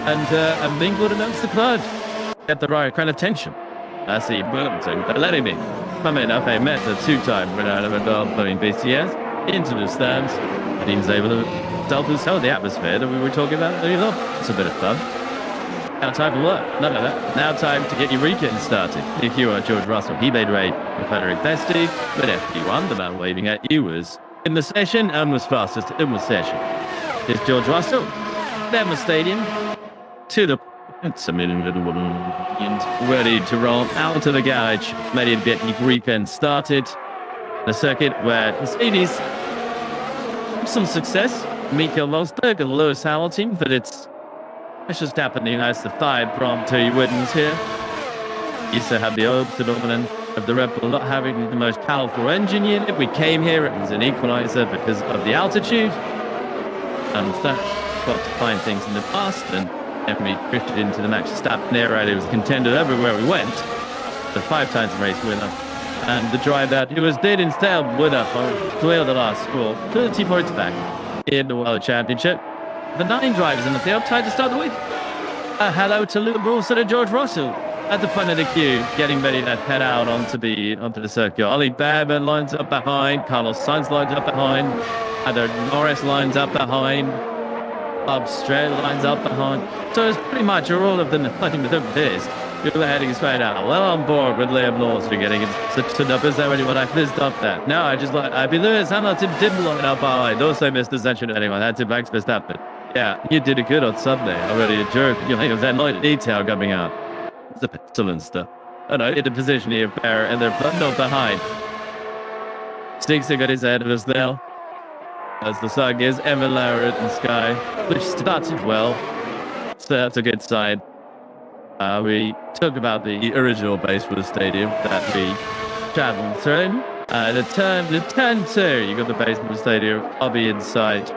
and being good enough to crowd get the right kind of tension. I see Burlington, but letting me. Funny enough, I met a two-time winner of a playing BCS into the stands, and he was able to sell the atmosphere that we were talking about earlier. It's a bit of fun. Now time for work. None of that. Now time to get your weekend started. If you are George Russell, he made raid with Frederick Bestie, but FP1, the man waving at you, was in the session and was fastest in the session. It's George Russell, then the stadium, to the it's a million little woman ready to roll out to the garage, ready to get the weekend started. The circuit where the Mercedes some success. Mikael Rosberg and Lewis Hamilton, but it's just happening as the 5 Grand Prix wins here. You also have the old phenomenon of the Red Bull not having the most powerful engine unit. We came here, it was an equalizer because of the altitude. And that got to find things in the past, and we drifted into the Max Verstappen era. It was contender everywhere we went. The 5 times race winner. And the driver who was dead instead winner for the last 30 points back in the World Championship. The 9 drivers in the field tried to start the week. Hello to Luke Wilson and George Russell at the front of the queue, getting ready to head out onto the circuit. Ollie Behrman lines up behind, Carlos Sainz lines up behind, Heather Norris lines up behind, Bob Strett lines up behind. So it's pretty much all of them fighting with their best. You're heading straight out. Well on board with Liam Lawson getting such a numbers already when I missed up that. No, I be Lewis Hamilton didn't line up behind. Also missed the session anyway. That's it, Max Verstappen. Yeah, you did it good on Sunday. Already a jerk. You know, that light detail coming out. It's excellent stuff. I know, in the position here, Bear, and they're not behind. Stinksy got his head of us now. As the song is Emma Larrett and Sky, which started well. So that's a good sign. We talk about the original base for the stadium that we traveled through. The turn 2, you got the base for the stadium. I'll be inside.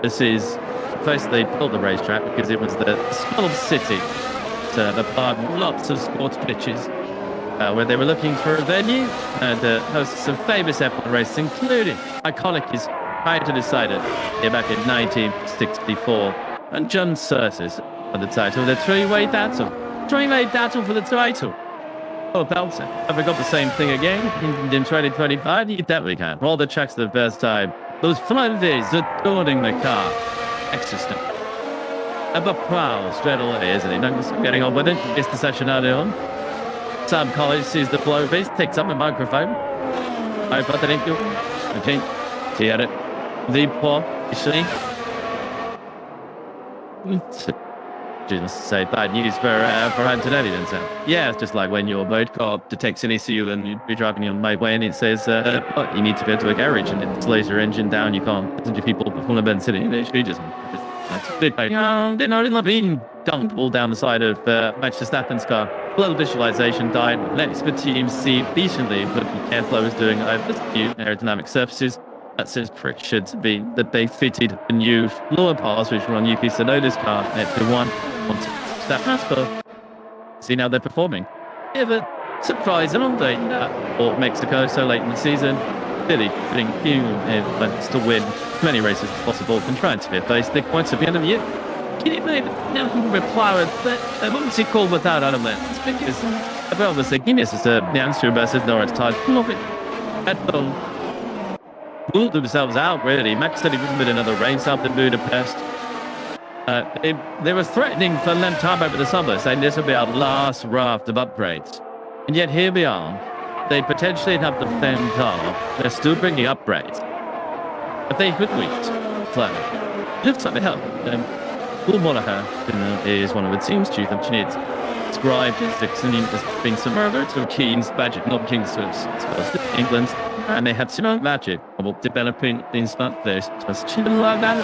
This is the place they built the racetrack because it was the small city. So the park, lots of sports pitches where they were looking for a venue and host some famous F1 races, including iconic is trying to decide it back in 1964. And John Surtees for the title, the three-way battle. Three-way battle for the title. Oh, Belter. Have we got the same thing again in 2025? You definitely can. All the tracks for the first time. Those Fridays adorning the car. Excellent. But proud straight away, isn't he? No, getting on with it. It's the session early on. Sam College sees the blow piece, takes up a microphone. I put that into. Okay. See at it. The poor, you see? Just say bad news for Antonelli then, Sam. Yeah, it's just like when your boat car detects an issue and you're driving on my way and it says, oh, you need to go to a garage and it slows your engine down. You can't listen to people from the Ben City. They should just that's a bit like, they're not being dumped all down the side of Max Verstappen's car. A little visualization died. Let's the team see decently what Airflow is doing over the new aerodynamic surfaces. That says should be that they fitted the new lower parts which were on Yuki Tsunoda's car at the one onto that Asper. See now they're performing. Yeah, but surprising, aren't they? Or Mexico so late in the season. Really putting few events to win as many races as possible and trying to be a base big points at the end of the year. Can you maybe now reply with that? Wouldn't see called without out of that? It's because about the thing, Guinness is the answer versus Norris tied. Love it. At ruled themselves out, really. Max said he wouldn't win another race after Budapest. They were threatening for a long time over the summer, saying this would be our last raft of upgrades. And yet here we are. They potentially have the same car. They're still bringing upgrades. But they hoodwinked. Flat. Looks like they have. Paul Monahan is one of the team's chief engineers. Described as being similar to Keynes' budget, not King's England. And they had similar magic about developing things like this. Just like that,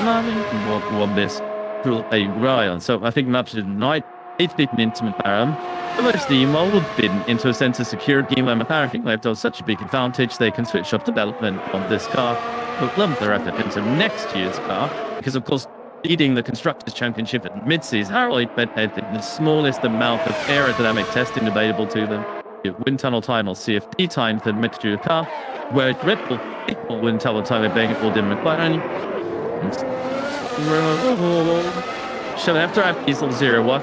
what this a Ryan. So I think maps night it's been intimate baron. Most the mold been into a sense of security when McLaren left on such a big advantage they can switch up development on this car, put lump their effort into next year's car, because of course leading the Constructors' Championship at mid-season, Harley had the smallest amount of aerodynamic testing available to them. Wind tunnel time or CFD time for the mixture of car, whereas Red Bull equal wind tunnel time at being all didn't require any. Shall after I peaceful zero what?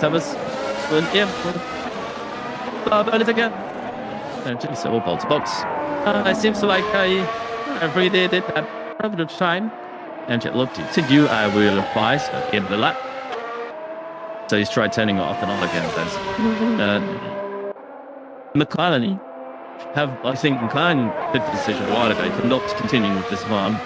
Thomas, yeah, but it's again. Just all bolts box. It seems like I really did that rather of time. And it looked to you, I will advise at the end of the lap. So he's tried turning it off and on again. McLaren I think McLaren did the decision a while ago to not continue with this one.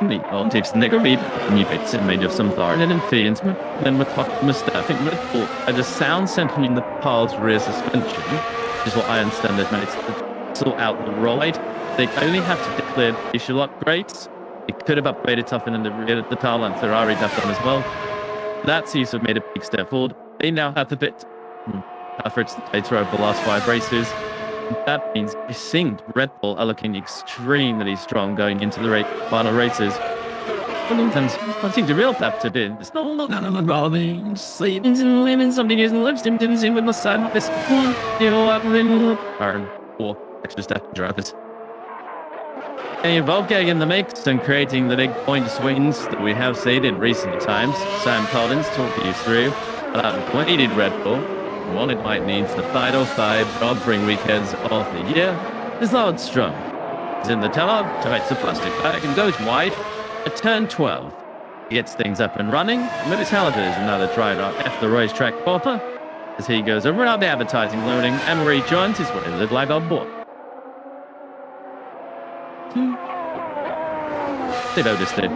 On tips negative new bits made of some thought and then feelings then McLaren I think Red Bull had a sound centering in the car's rear suspension, which is what I understand they've managed to sort out the ride. They only have to declare visual upgrades. It could have upgraded tougher than the rear of the car and Ferrari have done as well. That seems to have made a big step forward. They now have the bit efforts that they throw over the last 5 races. That means we're seeing Red Bull are looking extremely strong going into the final races. And I think the real factor is it's not about savings and women. Something isn't lipstick didn't see with the side of this one. You know, or extra step drivers. They involve getting in the mix and creating the big point swings that we have seen in recent times. Sam Collins talking you through about the weighted Red Bull. What it might mean for the final 5 offering weekends of the year is loud strong. He's in the teller, tights the plastic bag and goes wide at turn 12. He gets things up and running, and with his Halliday is another driver F the racetrack proper as he goes around the advertising loading and rejoins his way to the flag on board. They noticed it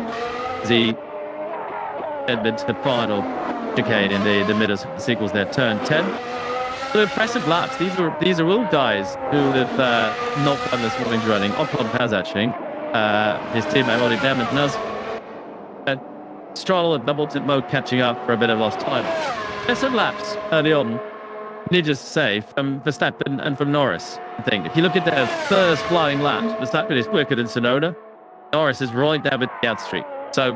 as he headed to the final chicane in the middle sequels there, turn 10. So impressive laps. These are all guys who have not done this morning's running. Ocon has actually. His teammate Ollie Demon has. Stroll and double-tip mode catching up for a bit of lost time. Impressive laps early on. Needless to say, from Verstappen and from Norris. I think if you look at their first flying laps, Verstappen is quicker than Tsunoda. Norris is right down with the outstreak. So,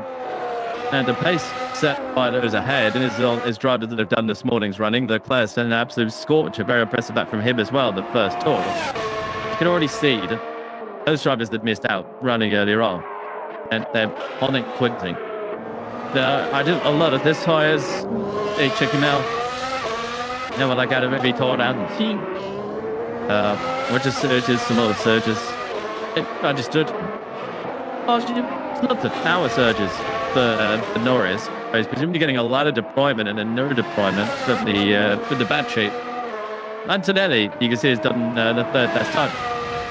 and the pace set by those ahead and his drivers that have done this morning's running, Leclerc set an absolute scorch. A very impressive back from him as well, the first tour. You can already see that those drivers that missed out running earlier on, and they're on it quickly. I did a lot of this tires. Hey, check him out. You know what I got to maybe tore down. Or just surges, some other surges. I just stood. Oh, it's not the power surges for Norris. He's presumably getting a lot of deployment and a no deployment from the battery. Antonelli, you can see, has done the third best time.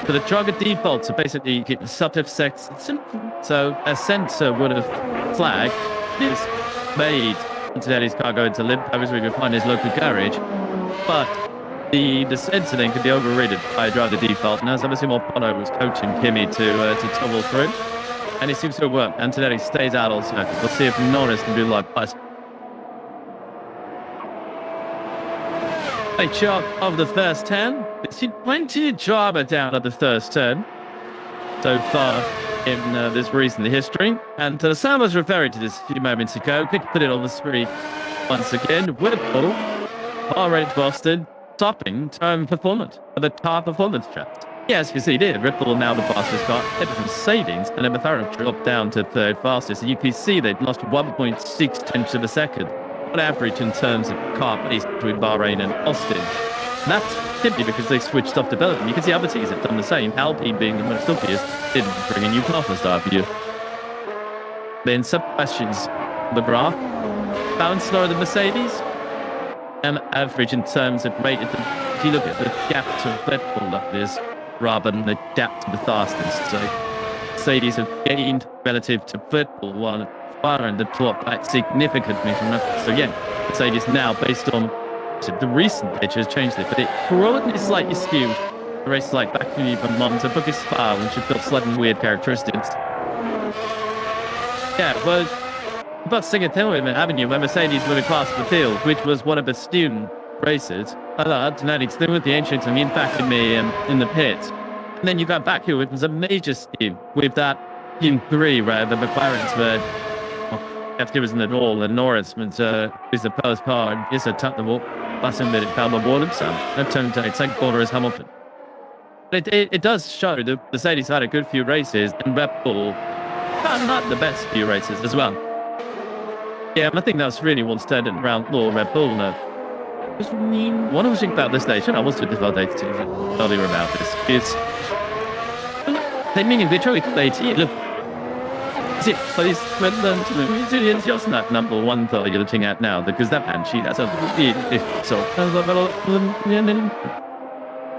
So the target defaults are basically sub-F sex. So a sensor would have flagged is made Antonelli's car go into limp. Obviously, we can find his local garage, but the sensor then could be overridden by a driver default. And as obviously Morpano was coaching Kimi to tumble through, and it seems to have worked. Antonelli stays out all circuit. We'll see if Norris can do likewise. A chart of the first 10. It's seen plenty of driver down at the first 10 so far in this recent history. And Sam was referring to this a few moments ago. Quick put it on the screen once again. Whipple, R8 Boston, topping turn performance at the top performance chart. Yes, you see, did. Ripple now the fastest car, headed from savings, and then McLaren dropped down to third fastest. So you can see they've lost 1.6 tenths of a second on average in terms of car pace between Bahrain and Austin. And that's simply because they switched off development. You can see other teams have done the same. Alpine being the most obvious, didn't bring a new car for start for you. Then some questions. The graph, bounce slower than Mercedes, and average in terms of rate. If you look at the gap to Red Bull like this, rather than the gap to the fastest. So Mercedes have gained relative to Red Bull, while McLaren have dropped back significantly from that. So yeah, Mercedes now, based on the recent pitch, has changed it, but it probably slightly skewed. The race like back in even months, book is Spa, which have got slightly weird characteristics. Yeah, well, but Second Hill Avenue, where Mercedes were across the field, which was one of the student races. Antonelli still with the ancients and impact in the pit. And then you got back here, it was a major skew with that in 3 where the McLarens were FP was in the wall and Norris was the first car and is a technical passing minute pound on board himself. And turned to second corner is Hamilton. But it does show that Mercedes had a good few races and Red Bull not the best few races as well. Yeah, I think that's really what's standing around Law Red Bull now. What I was thinking about this station, I was with this earlier about this, is they mean they try to play look. It plays when the resilience just not number one that you're looking at now because that Banshee that's a if so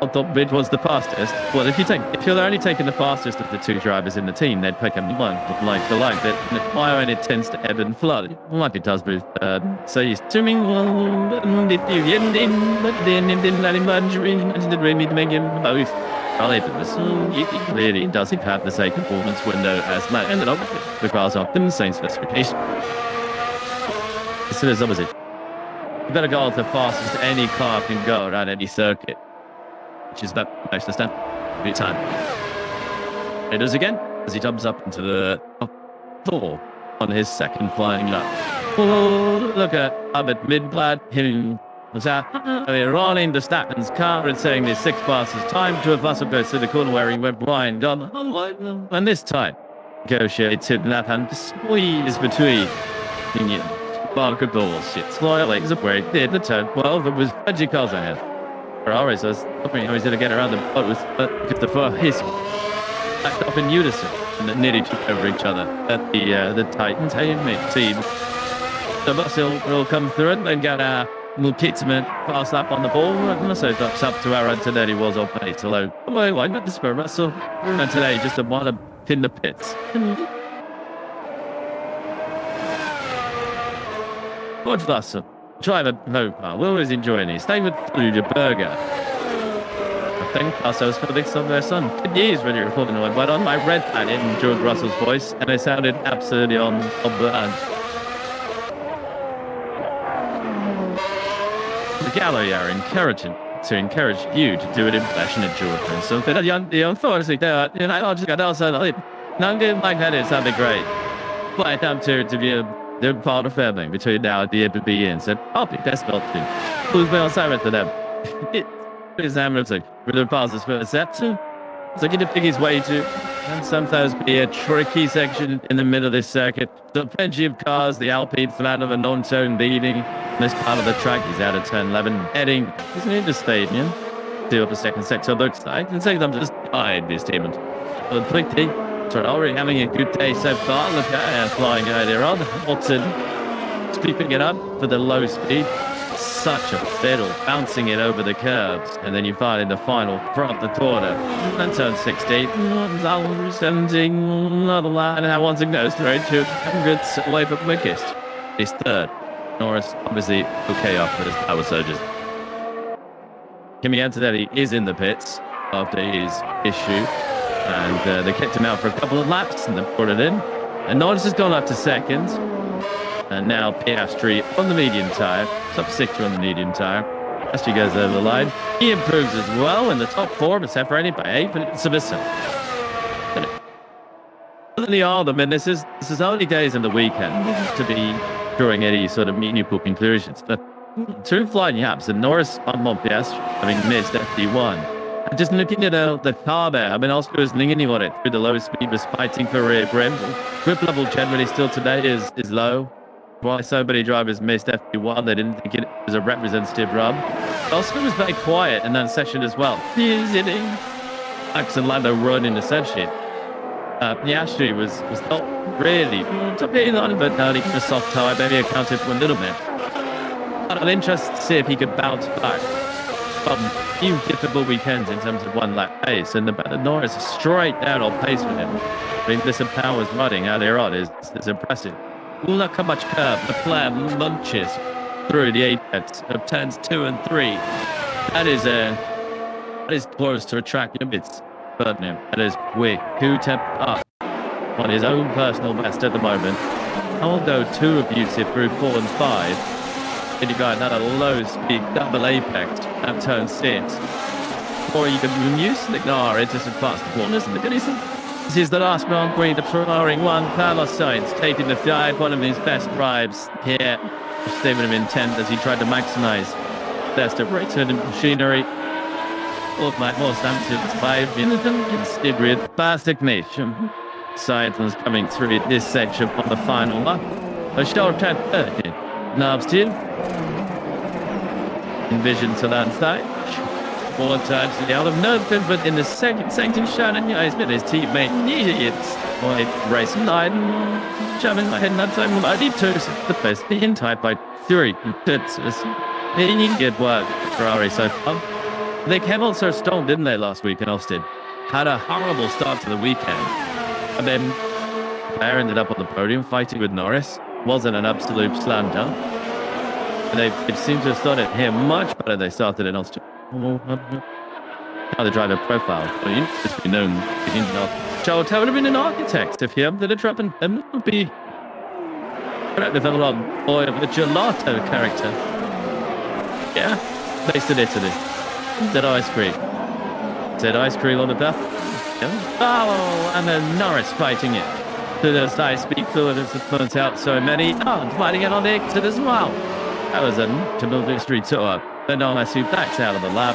I thought Ridge was the fastest. Well, if you're only taking the fastest of the two drivers in the team, they'd pick him one like the like that. Why when it tends to ebb and flood, like it does with so he's swimming well. If you but then let him really to make him both. It really doesn't have the same performance window as Matt ended up with because of the same specification. So there's opposite. You better go as fast as any car can go around any circuit. Which is about most of the every time. It does again as he jumps up into the top floor on his second flying lap. Oh, look at Albert Midblad hitting was out. We're rolling the Statman's car and saying there's 6 passes time to a Vassal goes to the corner where he went blind on. And this time, negotiates it lap and squeeze between Barker bullshit. Slightly is a break. Did the turn 12. It was Reggie cars ahead. Ferrari says, hoping how he's going to get around the boat, but because the first his backed off in unison and then nearly took over each other at the Titans team. The bus will come through it and get a little Kitzman fast lap on the ball, and so that's up to our Antonelli was on pace. Although, why not this for Russell? And today just a one in the pits. George Russell. Driver Lopa, we're always enjoying it. Stay with food, your burger. I think ourselves for the big son of their son. Good news when you're recording the but on my red pad in George Russell's voice, and it sounded absolutely on brand. The gallery are encouraging to encourage you to do an impression of George. So for the young thoughts like that, I just got also nothing like that is that'd be great. Flight down to be a they're part of family between now and the end of the year and said, I'll be best belt too. Who's been on silent for them? It's Hamilton with the passes for a set. So get to pick his way to, and sometimes be a tricky section in the middle of this circuit. So plenty of cars, the Alpine flat of a non-tone leading. This part of the track is out of turn 11, heading, isn't it, the stadium? See what the second sector looks like. And second, I'm just behind this team. But quickly, already having a good day so far. Look at flying earlier on. Watson sweeping it up for the low speed. Such a fiddle, bouncing it over the curves. And then you find in the final front the corner. And turn 16. 17. Another line. And once it goes straight to good away from quickest. He's third. Norris obviously okay after his power surges. Kimi Antonelli is in the pits after his issue. And they kept him out for a couple of laps and then brought it in. And Norris has gone up to second. And now Piastri on the medium tyre. Top 60 on the medium tyre. Piastri goes over the line. He improves as well in the top 4, but separated by 8 minutes of a second. Certainly are them, and this is only days in the weekend to be drawing any sort of meaningful conclusions. But 2 flying laps and Norris on Piastri having missed FP1. Just looking at the car there, I mean, Oscar is leaning on it through the low speed, was fighting for rear brim. Grip level generally still today is low. Why so many drivers missed FP1, they didn't think it was a representative run. Oscar was very quiet in that session as well. He's hitting Max and Lando run in the session. Piastri was not really top-hitting on, but now he was soft tire, maybe accounted for a little bit. But I'm interested to see if he could bounce back. Few difficult weekends in terms of one lap pace, and the Norris is straight down on pace with him. I mean, this Powers running earlier on is impressive. Look how much curve the plan lunches through the apex of turns 2 and 3. That is close to a track limits. But that is quick. 2 temp up on his own personal best at the moment. I'll go 2 abusive through 4 and 5. And you got another low speed double apex at turn 6. Or you can use the ignore into some fast corners and the goodies. This is the last Grand Prix, the Ferrari 1. Carlos Sainz taking the field, one of his best drives here. Statement of intent as he tried to maximize best of return in machinery. All my more Samson's 5 minutes and fast ignition. Sainz was coming through this section on the final lap. a short time knobs to envision to that stage. 4 times to the out of nothing, but in the second shot, and he's been his teammate. It's like race 9, shoving my head that time. I did 2, the best in type by 3. That's good work, Ferrari so far. They came on so strong, didn't they, last week in Austin? Had a horrible start to the weekend. And then Claire ended up on the podium fighting with Norris. Wasn't an absolute slam dunk. And it seemed to have started here much better. They started in Austin. How the driver profile. Well, you just be known. Charles would have been an architect if he ended up and would be developed boy of the gelato character. Yeah, based in Italy. Said ice cream. Said ice cream on the death. Yeah. Oh, and then Norris fighting it. To the high speed fluid as it turns out so many. Oh, fighting it on the exit as well. That was a notable victory tour. But Norris who backs out of the lap.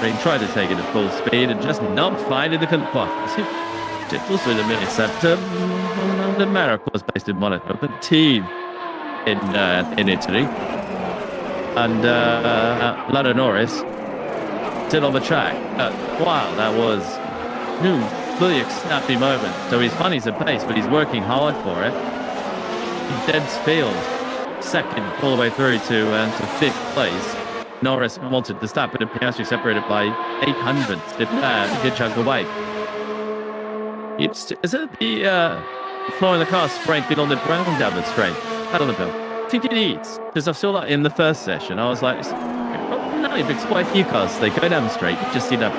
He tried to take it at full speed and just not finding the conformity. It was with a minute sector. The miracle was based in Monaco, but team in Italy. And Lando Norris still on the track. Wow, that was really a snappy moment. So he's funny to pace, but he's working hard for it. Dead field, second all the way through to 5th place. Norris wanted to stop, but Piastri separated by 800ths. A good chunk away. Is it the floor in the car straight bit on the ground down the straight? I don't know. I think it is, because I saw that in the first session. I was like, no, it's quite a few cars. They go down the straight, just see that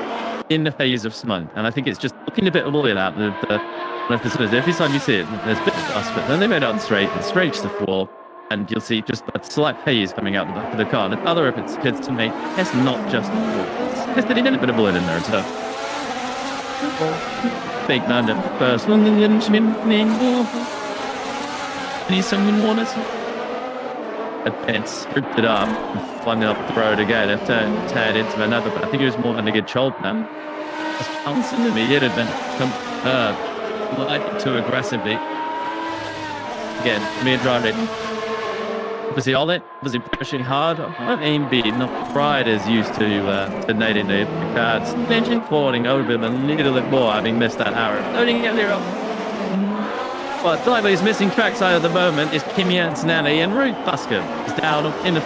in the phase of smoke. And I think it's just looking a bit oily out. Every time you see it, there's a bit of dust, but then they made out straight and straight to the floor. And you'll see just a slight haze coming out the back of the car. And other kids to me, it's not just because they didn't put a bullet in there. So big man at first. Need someone want us? And stripped it up and flung it up the road again. It turned into another, but I think it was more than a good job now. It's bouncing to me. It had been light too aggressively. Again, me driving. Was he on it? Was he pushing hard? Aim B, not Pride is used to detonating the cards. Mention falling over him a little bit more, having missed that arrow. Loading it there. But driver is missing trackside at the moment is Kimi Antonelli and Ruth Busker is down in the.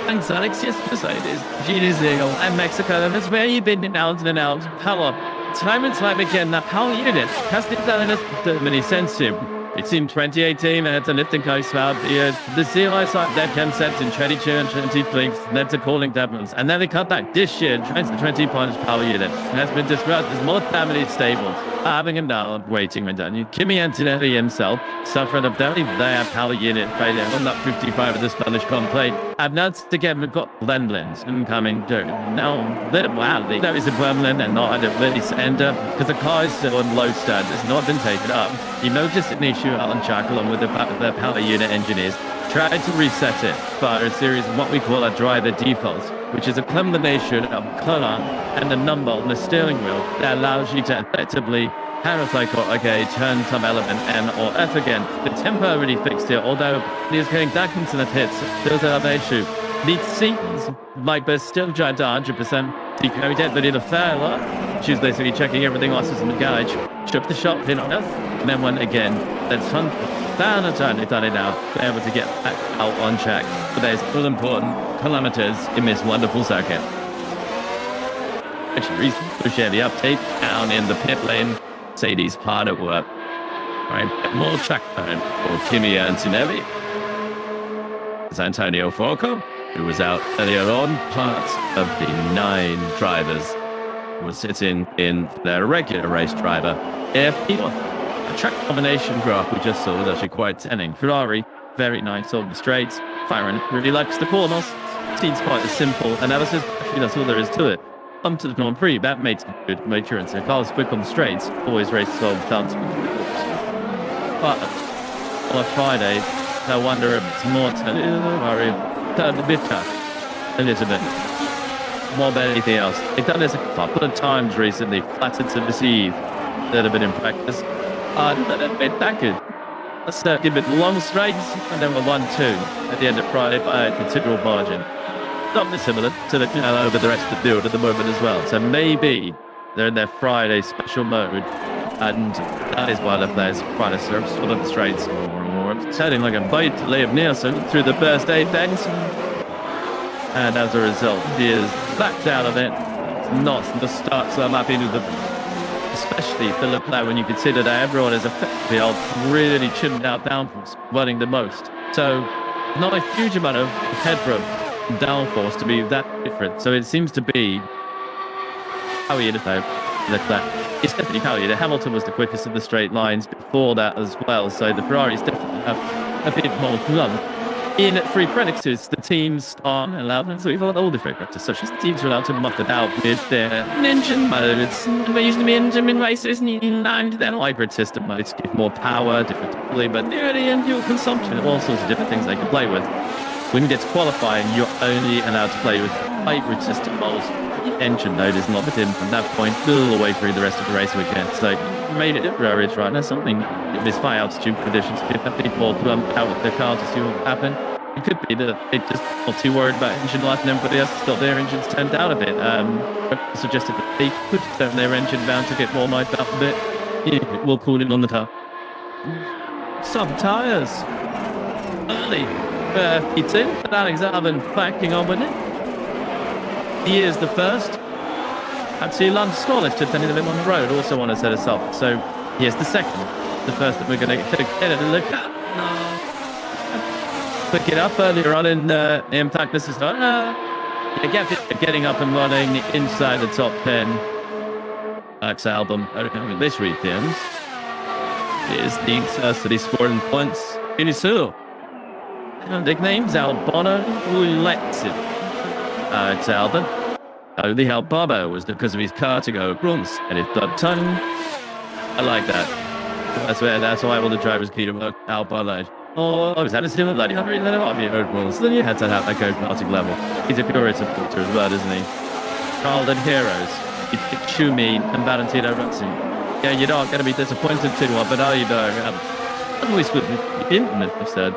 Thanks, Alex. Yes, Mercedes, Gina Ziegel, and Mexico. That's where you've been out and out. Power. Time and time again, that power unit hasn't done many sense to him. It's in 2018, they had to lift and coast out the zero side that concept in 22 and 23, that's a calling devils. And then they cut back this year, 20 points power unit. Has been disrupted, there's more family stable. Having him down, waiting when done. Kimi Antonelli himself suffered a very bad power unit failure on that 55 of the Spanish complete. I've noticed again, we've got blends incoming too. Now, wow, there is a Gremlin and not at a really center because the car is still on low stand. It's not been taken up. You notice it needs out on track along with the power unit engineers tried to reset it by a series of what we call a driver defaults, which is a combination of color and the number on the steering wheel that allows you to effectively countercycle, okay, turn some element N or F again. The temporarily fixed it, although it is going back into the pits. There's another issue. These seems like they're still trying to 100% decode it, but in a fair lot, she's basically checking everything else in the garage, shook the shot in on us, and then went again. That's fun. Found a time they've done it now. They're able to get back out on track. But there's all important kilometers in this wonderful circuit. Actually, we share the update down in the pit lane. Mercedes hard at work. All right, more track time for Kimi Antonelli. It's Antonio Forco, who was out earlier on. Part of the 9 drivers was sitting in their regular race driver, FP2. The track combination graph we just saw was actually quite telling. Ferrari, very nice on the straights. Byron really likes the corners. Seems quite a simple analysis. Actually, that's all there is to it. Come to the Grand Prix, that makes good assurance. The cars quick on the straights, always races on chance. But on a Friday, I wonder if it's more a bit tough. A little bit. More than anything else. They've done this a couple of times recently, flattered to deceive that have been in practice. But a bit that good. a circuit with long straights, and then we're 1-2 at the end of Friday by a considerable margin. Not dissimilar to the over the rest of the field at the moment as well. So maybe they're in their Friday special mode, and that is why the players trying to sort of the straights more and more. It's sounding like a bite to Liam Nielsen through the first apex, and as a result, he is backed out of it. It's not the start so I'm happy with the, especially for Leclerc when you consider that everyone is effectively really chimned out downforce, running the most. So not a huge amount of headroom downforce to be that different. So it seems to be how he is though. Leclerc. It's definitely how he is. Hamilton was the quickest of the straight lines before that as well. So the Ferraris definitely have a bit more lump. In free practices, the teams are allowed, so we've got all different practices, such as the teams are allowed to muck it out with their engine modes. They used to be engine in races, and then hybrid system modes give more power, differently, but near the end, fuel consumption, all sorts of different things they can play with. When you get to qualifying, you're only allowed to play with hybrid system modes. The engine mode is not within from that point all the way through the rest of the race weekend. So made it rarest right now. Something in this high altitude conditions, people out with their car to see what will happen. It could be that they're just not too worried about engine life and everybody else has got their engines turned down a bit. Suggested that they could turn their engine down to get more life out of it. Yeah, we'll cool it on the top. Some tyres. Early. FP2, but Alex Albon backing on with it. He is the first. Actually, Lance Scottish just ended him on the road, also want to set us up. So he is the second. The first that we're going to get a look at. Pick it up earlier on in Impact. This is getting up and running inside the top 10. Alex Albon this weekend is the first that he's scoring points in his tour. Nicknames Albono Uletsin. It's Albon. Only how Bobo was because of his car to go runs and his blood tongue. I like that. That's why all the drivers keep him Albon. Oh, I was at a similar bloody hungry than I be road rules. Then you had to have that go karting level. He's a pure supporter as well, isn't he? Carlton Heroes. Schumi and Valentino Rossi. Yeah, you're not going to be disappointed too much, but are you doing? I've always been intimate, I've said.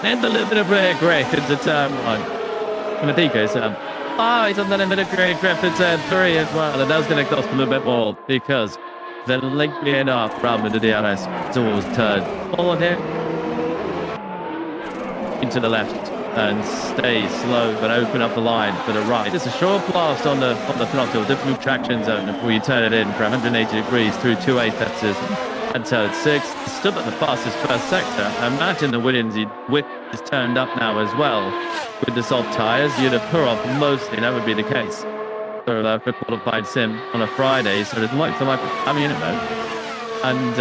And a little bit of rare grip into turn 1. Medico's he's on the limit of great grip in turn 3 as well, and that's going to cost him a bit more because the link being up from the DRS towards turn 4 there into the left and stay slow but open up the line for the right. It's a short blast on the throttle, different traction zone before you turn it in for 180 degrees through 2 apexes and turn 6. Stood at the fastest first sector. Imagine the Williams whip is turned up now as well. With the soft tyres, you'd have put off mostly, that would be the case for qualified sim on a Friday, so there's like coming in about. And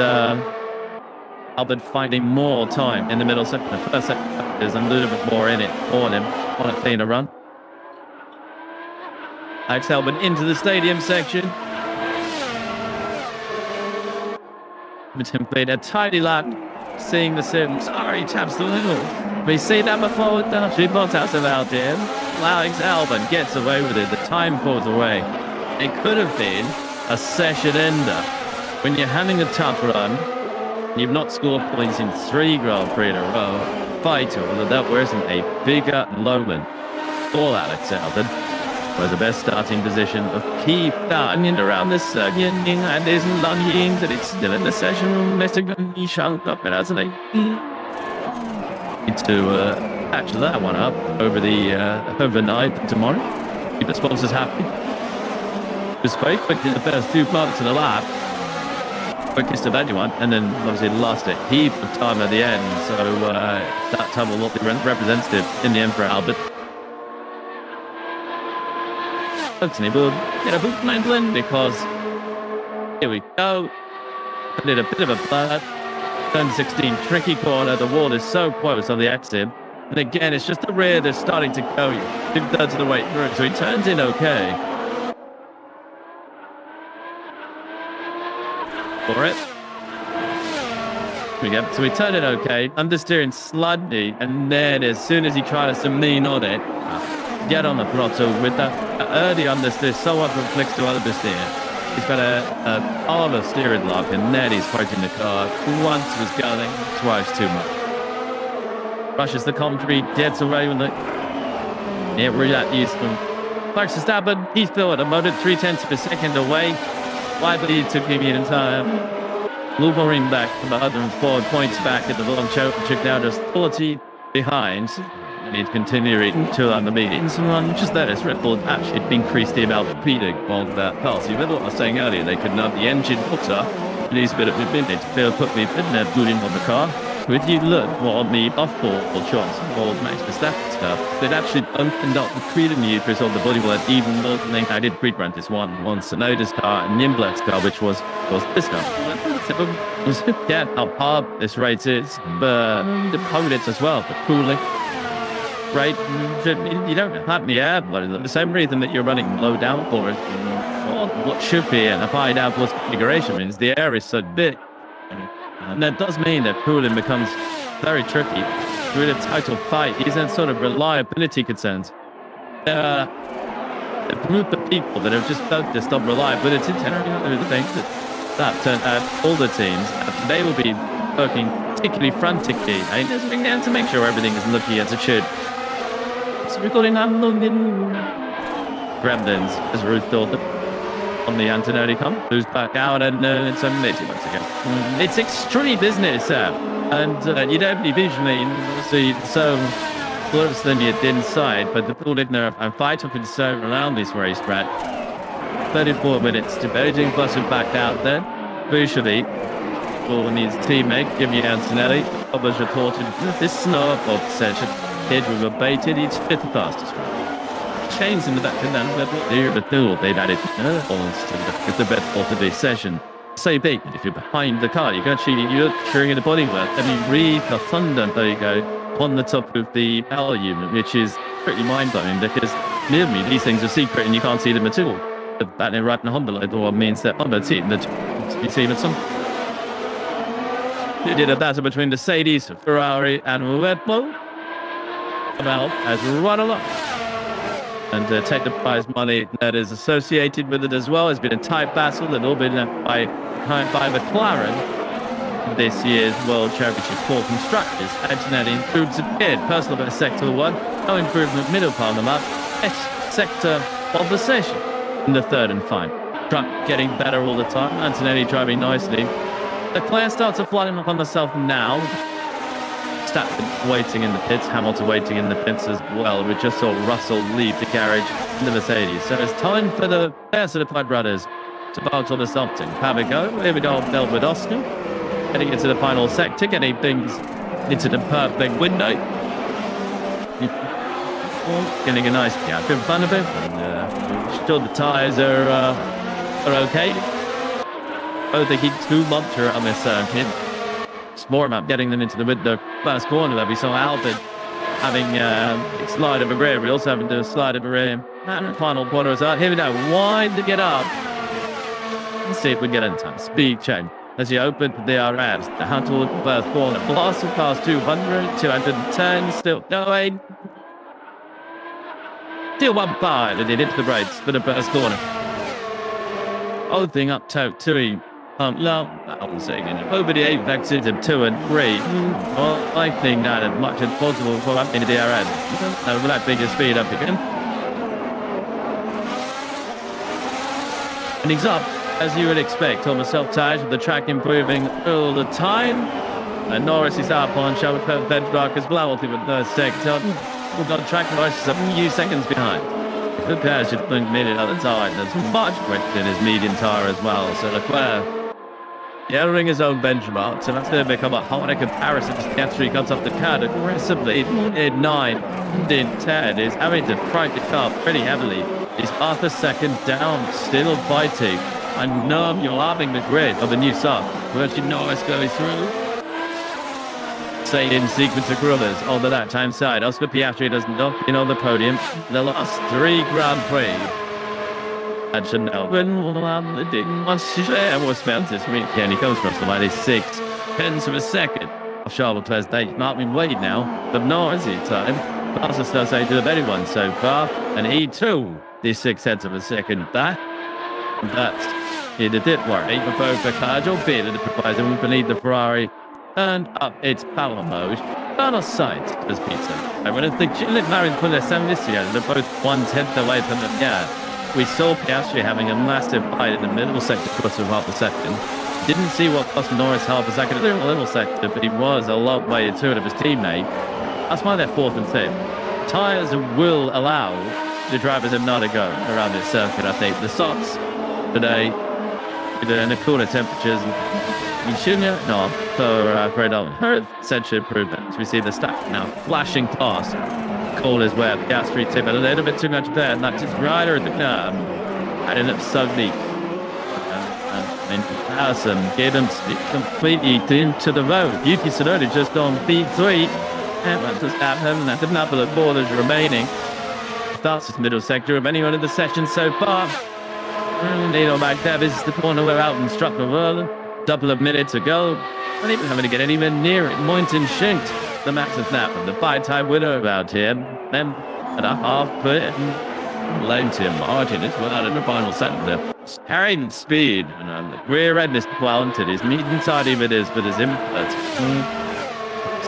I've been finding more time in the middle sector. The first sector is a little bit more in it on him on a cleaner run. Alex Albon into the stadium section. Tim played a tidy lap, seeing the sim. Sorry, taps the little. We've seen that before. She Bottas about him. Alex Albon gets away with it. The time falls away. It could have been a session ender. When you're having a tough run, you've not scored points in 3 Grand Prix in a row. Vital that wasn't a bigger moment for Alex Albon. Was the best starting position of keep down and around the circuit and isn't lying that it's still in the session room. Mr. Gunny shut up and hasn't to patch that one up over the overnight tomorrow. Keep the sponsors happy. It was very quick in the first 2 parts of the lap. Quickest of anyone, and then obviously lost a heap of time at the end. So that time will not be representative in the end for Albert. Hopefully we'll get a boot Landlin because here we go. Did a bit of a blur. Turn 16, tricky corner. The wall is so close on the exit. And again, it's just the rear that's starting to go 2/3 of the way through. So he turns in okay. For it. Here we go. So he turned it okay. Understeering slightly. And then as soon as he tries to lean on it, get on the throttle with that early understeer, so often flicks to oversteer. He's got a armor steering lock, and then he's fighting the car. Once was going, twice too much. Rushes the commentary, gets away with it. Yeah, we're that useful. Max Verstappen, he's still at a motor 3/10 per second away. Wide lead to premium time. Wolverine back from 104 points back at the World Championship, now just 40 behind. Need to continue reading 2 on the meetings. And just that as Red Bull actually increased the amount of repeating on that pass. You remember what I was saying earlier? They could not the engine water. Needs a bit of a minute to put me in there, booting on the car. If you look on the off-ball shots or Max Verstappen stuff, they'd actually opened up the creating on the bodywork even more than I did pre-run this one. Sonoda's car and Nimblet's car, which was this car. Yeah, how hard this race is, but the opponents as well, the cooling. Right, you don't have the air, but the same reason that you're running low downforce, or what should be in a high downforce configuration means the air is so big. And that does mean that cooling becomes very tricky. It's really a title fight. These are sort of reliability concerns. There are a group of people that have just focused on reliability. I think that all the teams, they will be working particularly frantically to make sure everything is looking as it should. So we're calling that Gremlins, as Ruth thought on the Antonelli come, who's back out, and it's only once again. It's extreme business, and you don't visually see so close than you did inside, but the pool didn't know and fight up and so around this racetrack. 34 minutes to Beijing, busted back out then. Visually, and his teammate, Jimmy Antonelli, was reported this snowball session. Kid was abated, he's 5th fastest. Chains in the back of that, they've added to the best part of this session. So big that if you're behind the car, you can actually, you're carrying the bodywork, and you read the thunder, there you go, on the top of the power unit, which is pretty mind-blowing because near me, these things are secret and you can't see them at all. That right in the Honda light door means that Honda team that you see them at some. They did a battle between Mercedes, Ferrari, and Red Bull. About has run along and take the prize money that is associated with it as well. It's been a tight battle and all been by McLaren this year's World Championship for constructors. Antonelli improves a bit. Personal best sector 1, no improvement middle part of the map. Best sector of the session in the 3rd and final. Truck getting better all the time. Antonelli driving nicely. Leclerc starts to fly up on herself now. Verstappen waiting in the pits, Hamilton waiting in the pits as well. We just saw Russell leave the garage in the Mercedes. So it's time for the certified brothers to battle the something. Have a go. Here we go, dealt with Oscar. Getting into the final sector, getting things into the perfect window. Getting a nice gap in front of him. And sure the tyres are okay. Oh, they keep too much on this circuit. It's more about getting them into the first corner that we saw Albert having a slide of a rear. We also have to do a slide of a rear. And the final corner is out. Here we go. Wide to get up. Let's see if we get in time. Speed change. As you open the DRS, the hand toward the first corner. Blast past 200, 210, still going. Still 1-5, and it hits the brakes for the first corner. Whole thing up to 2. No, I'm saying over the apex into 2 and 3. Well, I think that as much as possible for up in the DRS. With that bigger speed up again. And he's up, as you would expect, on the self-tires with the track improving all the time. And Norris is up on show with benchmark as well, with the sector. We've got track Norris a few seconds behind. The car should think minute at a time. There's much quicker than his medium tire as well. So Leclerc gathering his own benchmarks, and that's going to become a harder comparison as Gasly comes up the car aggressively in 9 and in 10. Is having to fight the car pretty heavily. He's half a second down, still fighting. I know you're loving the grid of the new sub. Virgin Norris going through. Say in sequence of grillers on the left-hand side. Oscar Piastri does not in on the podium. The last 3 Grand Prix. And Chanel was spent this weekend. He goes across the line. 6 tenths of a second. Charles Leclerc's Dave Martin Wade now. But Norris in time. fastest I'll say to anyone so far, and he too is 6/10 of a second back. But it did worry for both Ricciardo, albeit it provides him beneath the Ferrari and up its power mode. On our side, as Peter. I would think Gilles Marin put their 7 this year, they're both 1/10 away from the yeah. We saw Piastri having a massive fight in the middle sector course of half a second. Didn't see what cost Norris half a second in the little sector, but he was a long way into it of his teammate. That's why they're 4th and 5th. Tyres will allow the drivers of not to go around this circuit, I think. The softs today, in the cooler temperatures, you shouldn't no, for it hurt essentially improvements. We see the stack now flashing past. Cold as well. Piastri tip a little bit too much there, and that's his rider at the curb. And it looks suddenly in comparison, get him completely into the road. Yuki Tsunoda just on P3. And what just happened? That's enough of the borders remaining. Fastest middle sector of anyone in the session so far. Nino back there. This is the corner where Alton struck the roll. Double of minutes ago. Not even having to get anywhere near it. Moynton Shinkt, the massive nap of the 5-time winner about here. Then at a half put lane to Martin as well in the final sector. Carrying speed and the rear end is planted. His medium side of it is, but his input.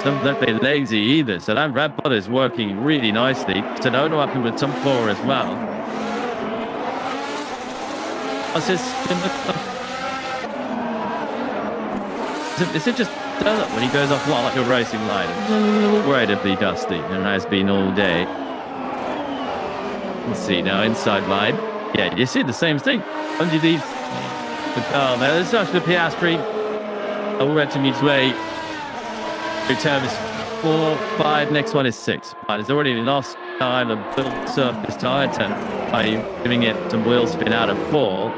Don't be lazy either. So that red bot is working really nicely. Tsunoda up with some 4 as well. What's this? Is it just when he goes off like a racing line? Incredibly dusty and has been all day. Let's see now, inside line. Yeah, you see the same thing. Underneath the car there. There's actually Piastri. Already his way. Term is 4, 5. Next one is 6. But it's already lost time and built up his tire turn by giving it some wheel spin out of 4.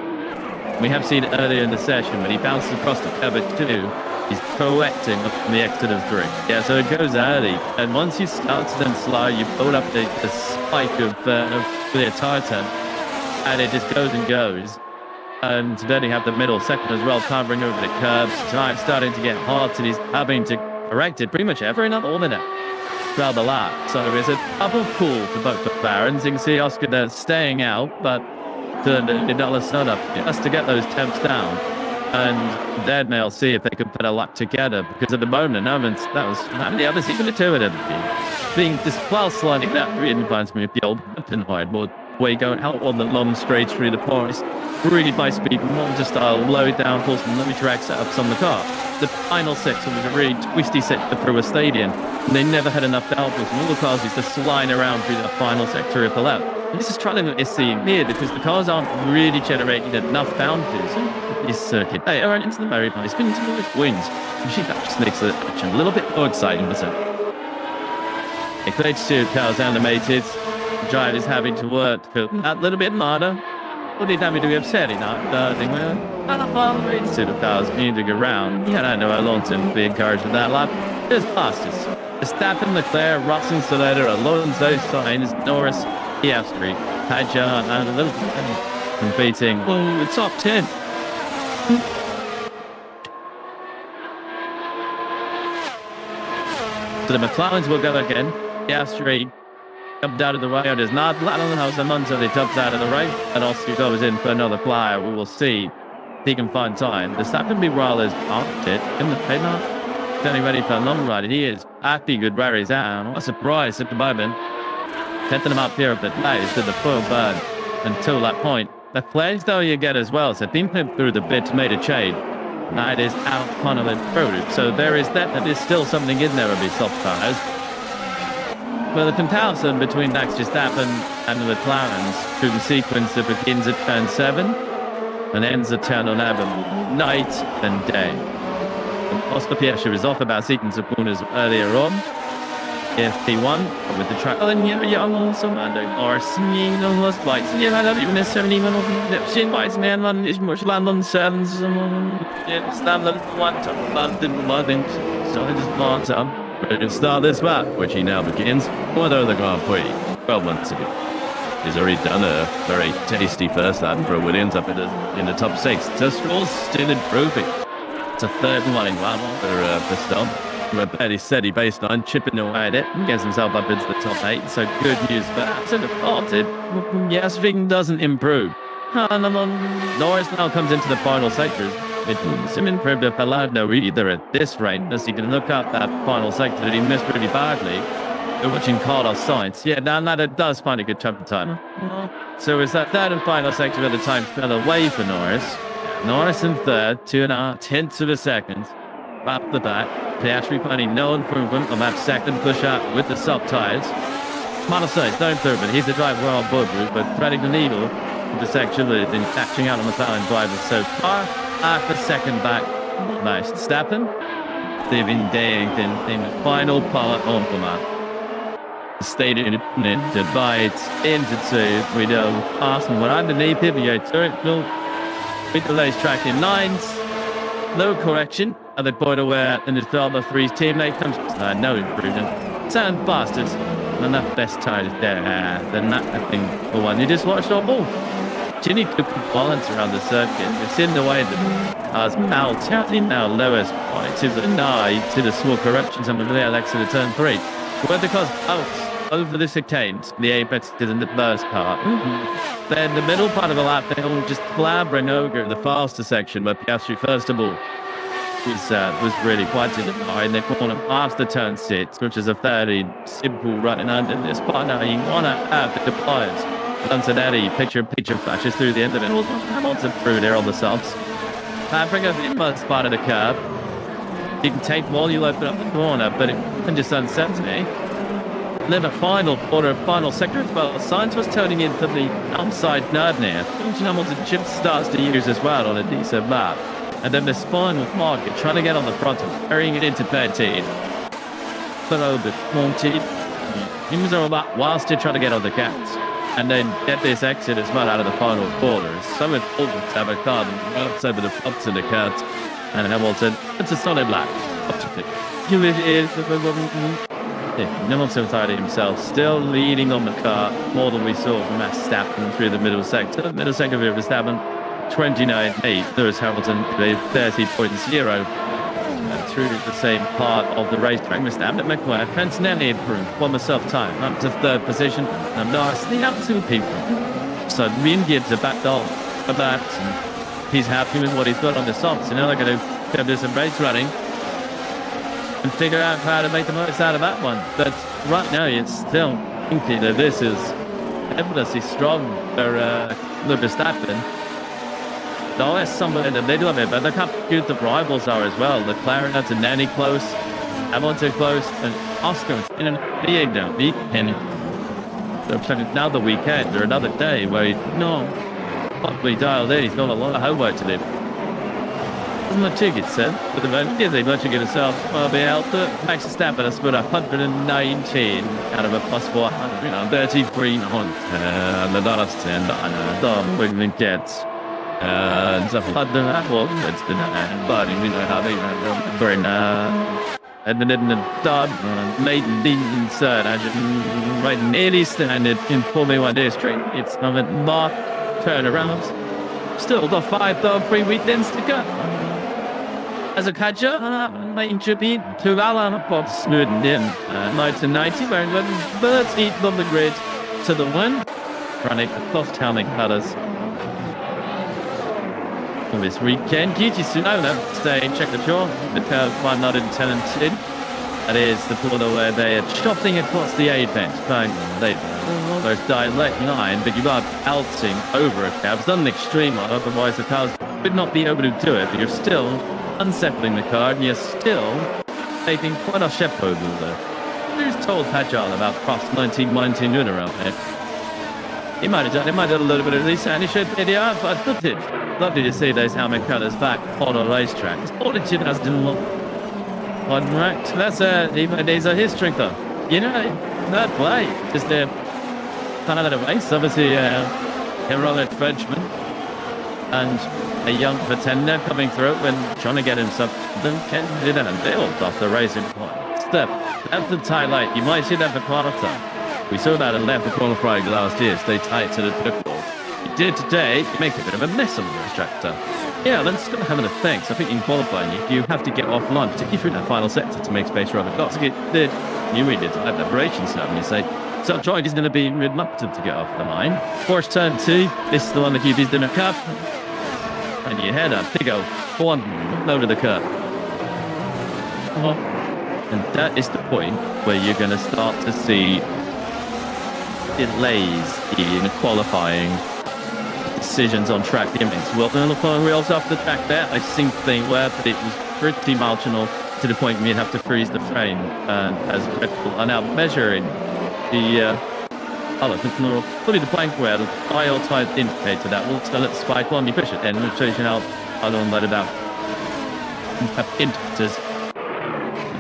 We have seen it earlier in the session when he bounced across the curb at 2. He's correcting from the exit of 3. Yeah, so it goes early. And once you start to then slow, you build up the spike of the tire turn. And it just goes and goes. And then you have the middle second as well, covering over the curbs. Time starting to get hot, and he's having to correct it pretty much every other minute throughout the lap. So it's a double pull for both the Barons. You can see Oscar there staying out, but the Dallas up just to get those temps down. And then they'll see if they can put a lap together, because at the moment, that was not the others even to it. Being this while sliding that really reminds me of the old Pinhide mode, where you go out on the long straight through the forest, really high speed, monster style, low downforce, and low drag setups on the car. The final section was a really twisty sector through a stadium, and they never had enough downforce, and all the cars used to slide around through that final sector of the lap. And this is trying to see here because the cars aren't really generating enough downforce in this circuit. They are into the very nice spins and always wins. Machine that just makes the action a little bit more exciting, doesn't it? FP2 cars animated. The driver is having to work a little bit harder. What did David do upset? It's to the cars moving around. Yeah, I don't know how long to be encouraged with that lap. It's fastest. Verstappen, Leclerc, Russell, Tsunoda, Alonso, Sainz, Norris, Piastri, Hadjar, and a little competing. Oh, the top 10. So the McLarens will go again. Piastri jumped out of the way. There's not Alonso until he jumps out of the way, and Oscar goes in for another flyer. We will see if he can find time. The second be Riley's parked it in the paddock. Getting ready for a long ride. He is happy good where he's at. What a surprise at the moment. Setting him up here a bit late to the full burn until that point. The flares though you get as well. So being put through the bit made a chain. That is out funneling through. So there is definitely still something in there of these soft tires. Well, the comparison between Max Verstappen and the McLarens through the sequence that begins at turn 7 and ends at turn 11, night and day. Oscar Piastri was off about sequence of corners earlier on. FP1 with the track. Oh, and yeah, also Mando. Or seeing those lights. Yeah, I don't even necessarily even off the shin lights, man. London is much land on 7s. Yeah, stand on 1 top London, London. So I just want to. Ready to start this lap, which he now begins. What are the Grand Prix? 12 months ago. He's already done a very tasty first lap for Williams up in the top 6. Just still improving. It's a third line lap for Verstappen. a very steady baseline, chipping away at it, and gets himself up into the top 8. So good news for Aston Martin. Yes, Ving doesn't improve. Norris now comes into the final sectors. It seems improved if Paladno either at this rate, as he can look up that final sector that he missed really badly. We're watching Carlos Sainz. Yeah, now that does find a good chunk of time. So it's that third and final sector where the time fell away for Norris. Norris in third, 2.5 of a second. Up the back. Piastri finding no improvement on that second push out with the soft tyres. Carlos Sainz, no improvement. He's the driver on board with, but threading the needle in the section that has been catching out on McLaren drivers so far. Half a second back. Nice. Stappen. Leaving Darrington in the final part on the map. Stayed in it, divides into two. We know Arsenal were underneath him. With the lace track in lines. No correction. And the point aware in his drama for his teammate comes no improvement. Sound bastards. And that best tires there. Then that thing for one. You just watched on ball. Ginny took balance around the circuit. It's in the way that cars out now lowest point to the nine to the small corrections under the Alexa to turn 3. Where the cars out over the chicanes, the apex is in the first part. Then the middle part of the lap, they all just clambering over the faster section where Piastri first of all was really quite in the line. They corner past the turn 6, which is a fairly simple running under this part. Now you want to have the depliance. Cincinnati picture flashes through the end of it. Hamilton through there on the softs. Bring us in the spot of the curb. You can take while you open up the corner, but it just unsets me. And then the final sector as well. Sainz was turning in for the outside nerd now. Hamilton chip starts to use as well on a decent map. And then the spine with Market trying to get on the front and carrying it into 13. But a little bit wanted. He was all about whilst he trying to get on the gas. And then get this exit as well out of the final corners. So important to have a car that works over the fronts of the cuts. And Hamilton, it's a solid lap. Up to 50. Hamilton tired himself, still leading on the car more than we saw from Verstappen through the middle sector. Middle sector of Verstappen, 29.8. Lewis Hamilton, 30.0. Through the same part of the racetrack. Verstappen at McLaren, Pensinelli improved, won the self-time, up to third position, and Norris, the out two people. So Ian Gibbs are backed off for that, and he's happy with what he's got on the softs, so now they're going to do some race running and figure out how to make the most out of that one. But right now, it's still thinking that this is evidently strong for Verstappen. Norris somewhere in the middle of it, but look how good the rivals are as well. McLaren had to Nanny close, Hamilton close, and Oscar in an weekend. Now the weekend or another day where he's properly dialed in. He's got a lot of homework to do. Doesn't much to get said, but the moment is he much to get himself. Well, be able to Max Verstappen has put 119 out of a possible 133 on the last 10. Don't even get. It's been but you know how they very and then in the dub made the third right nearly standard in Formula 1 district. It's not mark turnarounds. Still got 3 weekends to go. As a catcher, main tribute to Alan Bob Snowden in 1990, wearing the birds eat on the grid to the win, running the cloth towning colours. This weekend, Yuki Tsunoda staying check the shore. The curve 110 and 10. That is the corner where they are chopping across the apex. They almost direct line, but you are outing over a cab. It's not an extreme one, otherwise the cars would not be able to do it. But you're still unsettling the car, and you're still taking quite a step over there. Who's told Pajal about cross 1919 around here? He might have done a little bit of this, and he should be the art, but lovely to see those helmet colours back on a racetrack. It's all in 2001. Right, that's he's a history though. You know, that play, just a kind of a race. Obviously, heroic Frenchman and a young pretender coming through and trying to get himself. Then can do that and build off the racing point. Step, that's the tight light. You might see that for qualifying. We saw that in left for qualifying last year. Stay tight to the pit wall. You did today. You make a bit of a mess on the racetrack. Yeah, that's going to have an effect. I think in qualifying, you have to get offline, particularly through that final sector, to make space for other cars. You read it at the operation stuff, and you say, so Droid is going to be reluctant to get off the line. Force turn 2, this is the one that QB's in a cup. And you head up, big old one, low to the curb. And that is the point where you're going to start to see delays in qualifying, decisions on track limits. Well, then look on wheels off the track there. I think they were, but it was pretty marginal to the point where you'd have to freeze the frame. And as Red Bull are now measuring the fully the blank where the dial type indicator that will tell it spike one, you push it, and it'll show you how I don't let it out. Indicators.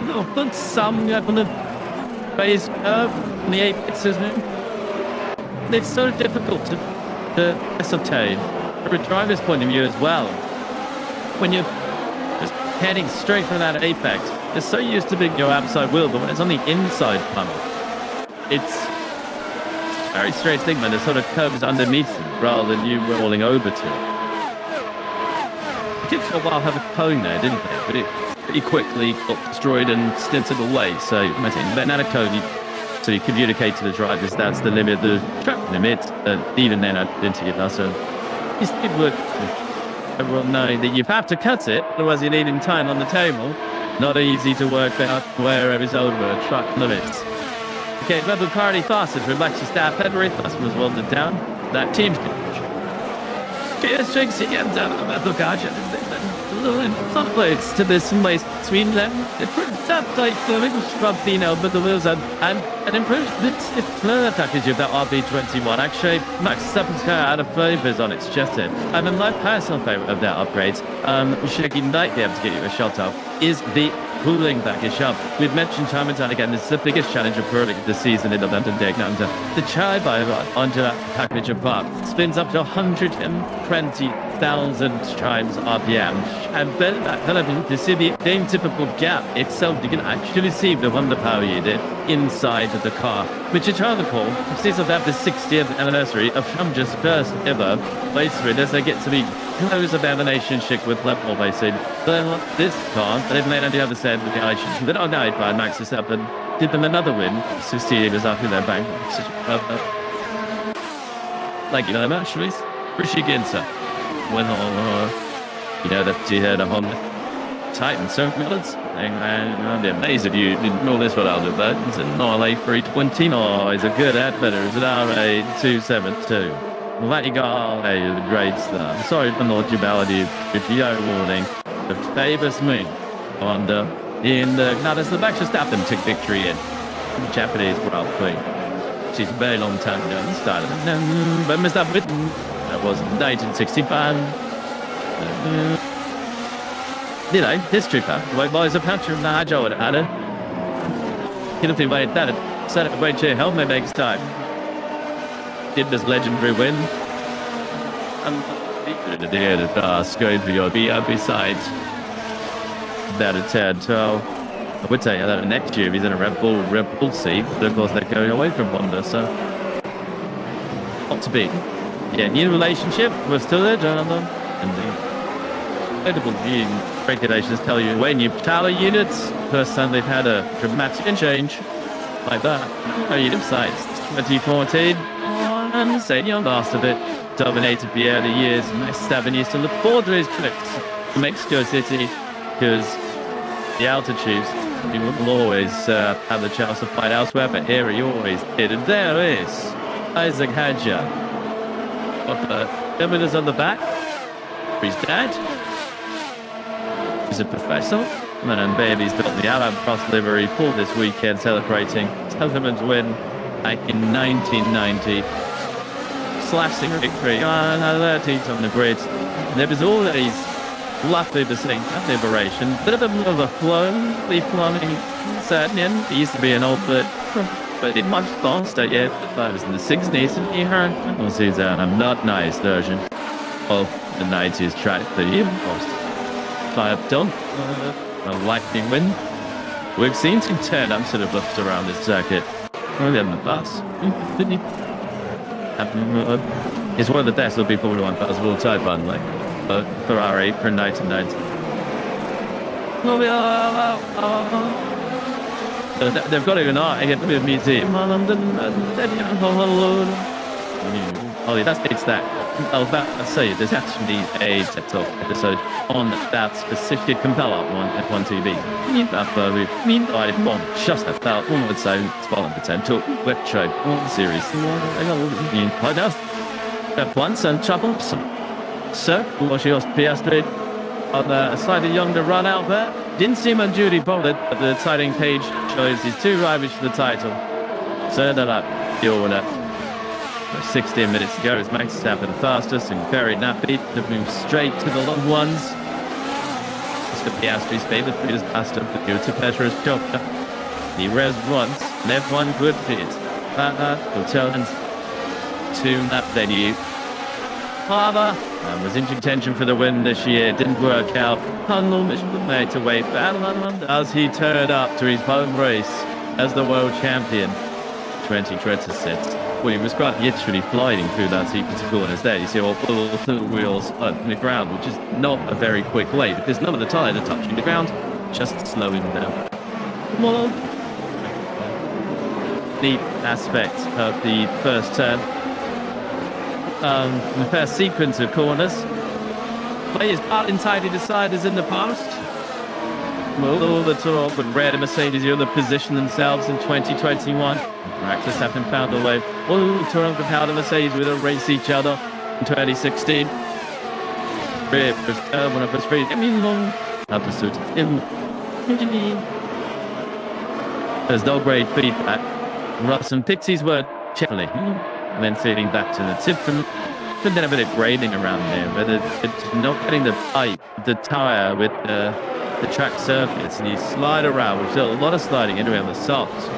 No, but some on the base curve, on the apex, isn't it? It's so difficult to ascertain from a driver's point of view as well. When you're just heading straight for that apex, they're so used to being your outside wheel, but when it's on the inside panel, it's a very strange thing when the sort of curves underneath them rather than you rolling over to it. It did for a while have a cone there, didn't they? But it pretty quickly got destroyed and stinted away. So I think that a cone, so you communicate to the drivers that's the limit, the track limit, even then I didn't get that. So it would everyone knowing that you have to cut it, otherwise you're leaving time on the table. Not easy to work out where it's over track limits. Okay, Red Bull Party fastest with Maxi Staff February, fast was welded down. That team's good. Okay, strings again down on Red Bull Party. Some plates to this place between them. It puts up tight fluid, scrub pheno, but the wheels and an improved fluid package of that RB21. Actually, Max 7 out of flavors on its chest head. And then my personal favorite of their upgrades, Shaggy might be able to get you a shot of, is the cooling package up. We've mentioned time and time again, this is the biggest challenge of Pro League this season in the London Day. The child onto that package above spins up to 120,000 times RPM. And then to see the same typical gap itself, you can actually see the wonder power unit inside of the car, which is rather cool. Since of that the 60th anniversary of Shamja's first ever racery, as they get to be close of their relationship with Level Racing. But this car, they've made on the other side of the ice. Then on night by Max Verstappen, did them another win 60 years after their bank. Thank you very much, Reese. Rishi Ginter. When you know that he had a Honda Titan circuit minutes. I'd be amazed if you didn't know this without it. That is an RA320. No, he's a good admitter. It's an RA272. Well, that you got a great start. Sorry for not your value. Video warning. The famous moon on the now there's the Max Verstappen took victory in the Japanese Grand Prix. She's a very long time ago and started. But Mr. Whitten, that was 1965. You know, history fact. Wait, boys, a puncher of the Hajo at Ada. Could have been waiting that. Set up a great chair helmet next time. Did this legendary win. And the task going for your beside that at 10. So I would say that next year he's in a Red Bull seat, but of course they're going away from Honda, so not to be. Yeah, new relationship. We're still there, Jonathan. And the incredible regulations tell you when you power units, first time they've had a dramatic change like that. Unit sites 2014. And say your last of it dominated the early years. Max Verstappen used to look forward to his trips to Mexico City because the altitudes he wouldn't always have the chance to fight elsewhere, but here he always did. And there is Isaac Hadja. Got the terminals on the back. His dad. He's a professional. And baby's built the Arab Cross livery for this weekend, celebrating Tottenham's win back in 1990. Slashing victory on 13th on the grid. There was always lovely to see that liberation. Bit of a flowing, certain. It used to be an old but it much faster yet. But it was in the 60s and you heard we'll see that a not nice version of the 90s track that you most fired done. A lightning win. We've seen some turn-ups that have looked around this circuit. Really on the bus. He's one of the best little people who want bus of all time, by the way. Ferrari for 1990. They've got to get the museum. Oh, yeah, it's that. I was about to say, there's actually a TikTok episode on that specific compeller on F1 TV. Just about one of its own spot potential retro series. F1 and trouble. So, was your Piastri on a slightly younger run out there? Didn't seem unduly bothered, but the exciting page shows his two rivals for the title. So they're like, you're winner. 16 minutes ago, as Max Verstappen the fastest and very nappy to move straight to the long ones. Mr. Piastri's favourite is past up the go to Petra's job. He revs once, left one good hit. Returns to that venue. However, was in contention for the win this year. Didn't work out. Tunnel mission made to wait for Alan as he turned up to his home race as the world champion 2026. Well, he was quite literally flying through that sequence of corners there. You see all the wheels on the ground, which is not a very quick way because none of the tyres are touching the ground, just slowing down. Well, neat aspect of the first turn. The first sequence of corners. Players part entirely deciders in the past. Well, the talk with Red and Mercedes are the position themselves in 2021. Practice haven't found a way. All the Toronto Powder Mercedes will race each other in 2016. One of us free. Episode. There's no great feedback. Russ and Pixies were chilling. And then feeding back to the tip and then a bit of grading around there, but it's not getting the pipe, the tire with the track surface, and you slide around. We've done a lot of sliding anyway on the softs.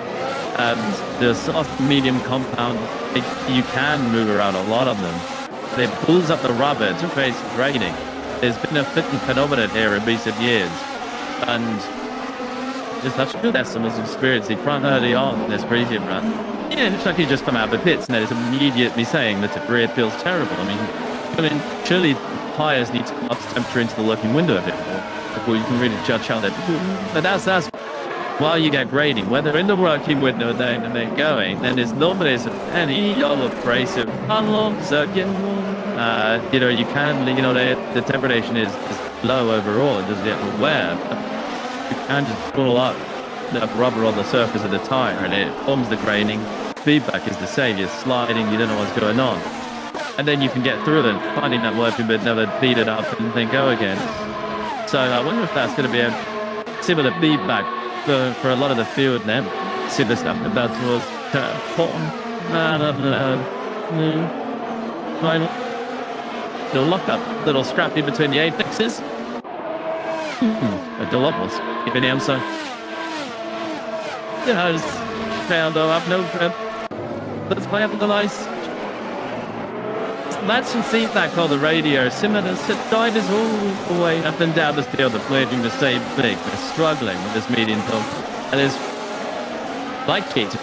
The soft medium compound, you can move around a lot of them. It pulls up the rubber to face grading. There's been a fitting phenomenon here in recent years, and just such good estimates of experience he front early on in this previous run. Yeah, it's like he just come out of the pits and is immediately saying that the rear feels terrible. I mean, surely tires need to come up to temperature into the looking window a bit more before you can really judge how they're. But that's while you get grading, when they're in the working window and they're going, then there's normally any abrasive unlock circuit. You can, the temperature is low overall. It doesn't get wear. You can just pull up the rubber on the surface of the tire and it forms the graining. Feedback is the same. You're sliding, you don't know what's going on, and then you can get through them, finding that working but never beat it up and then go again. So I wonder if that's going to be a similar feedback for a lot of the field now. Similar stuff about towards little lock up, little scrappy between the apexes. A Delopos, even the answer. Yes, found up no prep. Let's play up the ice. That's some feedback on the radio. Similar drivers all the way up and down the field are playing the same thing. They're struggling with this medium pump. And it's like it.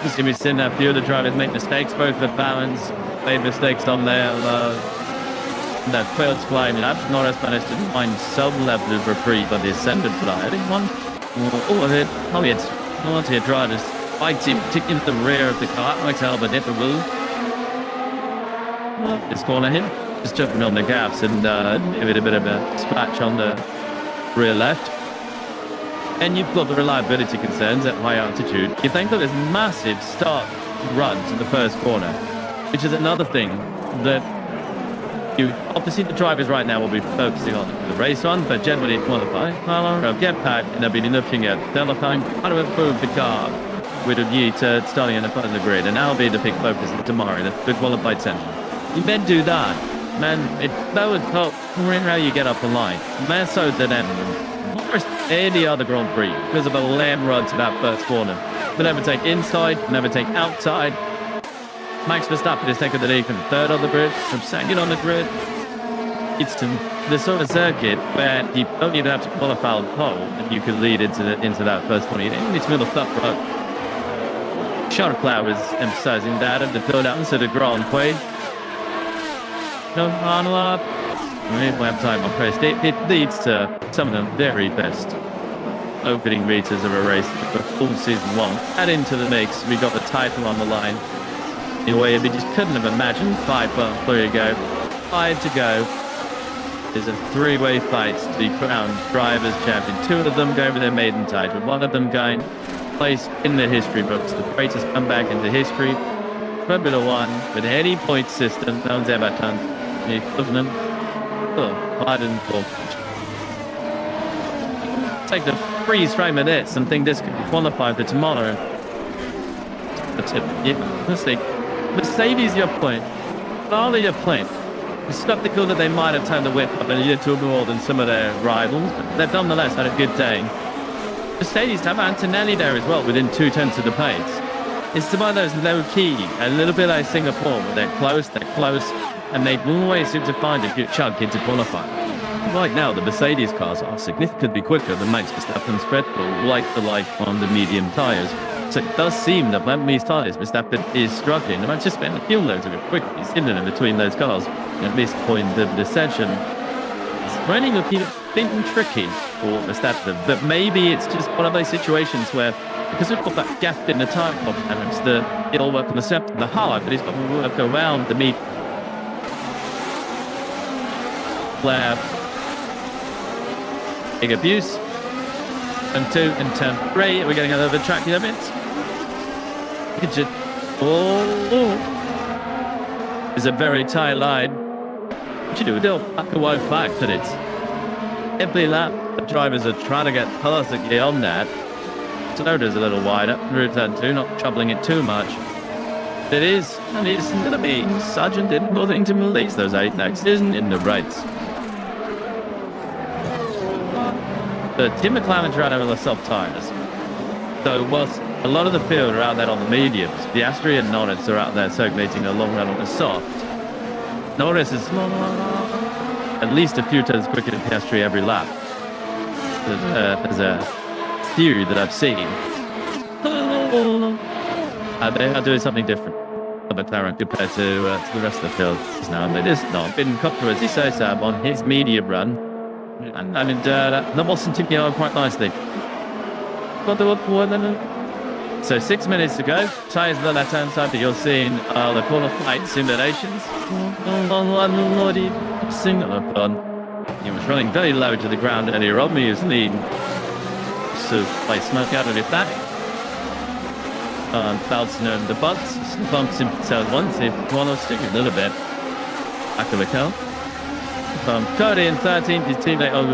see me seeing a few of the drivers make mistakes, both the balance, made mistakes on their that first flying lap. Norris managed to find some level of reprieve on the ascendant fly. I didn't want all of it. Oh, it's not here drivers fighting, particularly in the rear of the car. I tell but never will. This corner here, just jumping on the gaps and give it a bit of a splash on the rear left. And you've got the reliability concerns at high altitude. You think that there's massive start runs in the first corner, which is another thing that you obviously the drivers right now will be focusing on the race on, but generally qualify. Well, get packed and they'll be looking at qualifying, how to improve the car with a view to starting in the front of the grid, and that'll be the big focus tomorrow, the qualified session. You then do that, man. That would help how you get up the line. Man, so that almost any other Grand Prix because of the lamb run to that first corner. They never take inside, never take outside. Max Verstappen is taking the lead from third on the grid, from second on the grid. It's the sort of circuit where you don't even have to qualify on pole, and you could lead into that first 20. It's middle stuff, right? Charles Leclerc was emphasizing that at the build-out to the Grand Prix. No, on up. We have time on press. It leads to some of the very best opening meters of a race for full season one. Add into the mix, we got the title on the line. In a way we just couldn't have imagined. 5 months, there you go. 5 to go. There's a 3-way fight to be crowned drivers champion. 2 of them going for their maiden title. 1 of them going place in the history books. The greatest comeback into history. Formula 1 with any point system no one's ever done. The equivalent. Pardon for. Take the freeze frame of this and think this could be qualified for tomorrow. That's it. Yeah, honestly, Mercedes, your point. Ferrari, your point. It's skeptical that they might have turned the whip up a little more than some of their rivals, but they've nonetheless had a good day. Mercedes have Antonelli there as well, within 2/10 of the pace. It's one of those low key, a little bit like Singapore, where they're close, and they always seem to find a good chunk into qualifying. Right now, the Mercedes cars are significantly quicker than Max Verstappen's Red Bull, like on the medium tyres. So it does seem that when these tyres, Verstappen is struggling. And I've just spent a few loads of it quickly. He's in between those cars. At this point of the session, it's running looking a bit tricky for Verstappen. But maybe it's just one of those situations where, because we've got that gap in the tyre components, it'll work on the septum and the hard, but he's got to work around the meat. Flair. Big abuse. And 2 and turn 3. We're getting another track limits. It's a very tight line. What you do? They'll back a white flag that it's every lap. The drivers are trying to get perfectly on that. Tsunoda's a little wider. Route turn 2, not troubling it too much. It is, and it's going to be Sargent didn't nothing to release those 8 next, isn't in the rates. The Tim McLaren's ran over the soft tyres. So whilst a lot of the field are out there on the mediums, the Piastri and Norris are out there circulating a long run on the soft. Norris is at least a few turns quicker than Piastri every lap. There's a few that I've seen. They are doing something different. McLaren compared to the rest of the field now. But it's not been controversy so Sam on his medium run. And that wasn't ticking on quite nicely. So 6 minutes to go. Tyres on the left-hand side, but you're seeing the corner flight simulations. He was running very low to the ground earlier on. He was leading. So by smoke out of it back. Bouncing over the butts. Bumps himself once. He wanted to stick a little bit. Back of the car. Cody in 13th, his teammate over